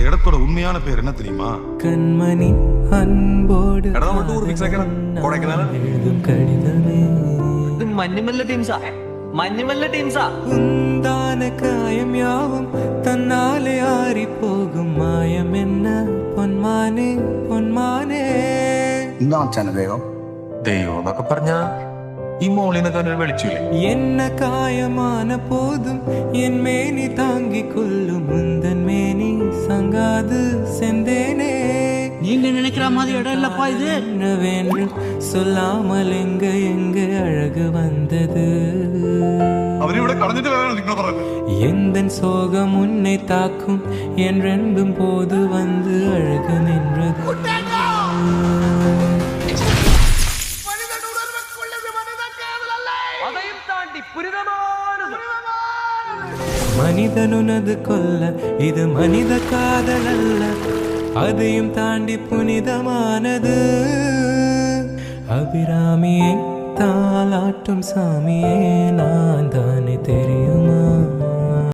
இடத்தோட உண்மையான பேர் என்ன தெரியுமா? கண்மணி அன்போடு கடிதமே உந்தான காயம் யாவும் தன்னாலே ஆறி போகும் மாயம் என்ன പൊന്മാനെ പൊന്മാനെ ദൈവം എന്നൊക്കെ പറഞ്ഞ ഈ മോളിനെ തന്നെ വിളിച്ചില്ലേ? என்ன காயமான போதும் என் மேனி தாங்கிக் கொள்ளும் முந்தன் மேனி சங்காது செந்தேனே. நீங்க நினைக்கிற மாதிரி இடம் இல்லப்பா இது. என்னவென்று சொல்லாமல் எங்க எங்க அழகு வந்தது. எந்தன் சோகம் உன்னை தாக்கும் என்றென்றும் போது வந்து அழகு நின்றது. மனிதனுனது கொல்ல இது மனித காதல் அல்ல, அதையும் தாண்டி புனிதமானது. அபிராமியை தாளாட்டும் சாமியே நான் தானே தெரியுமா?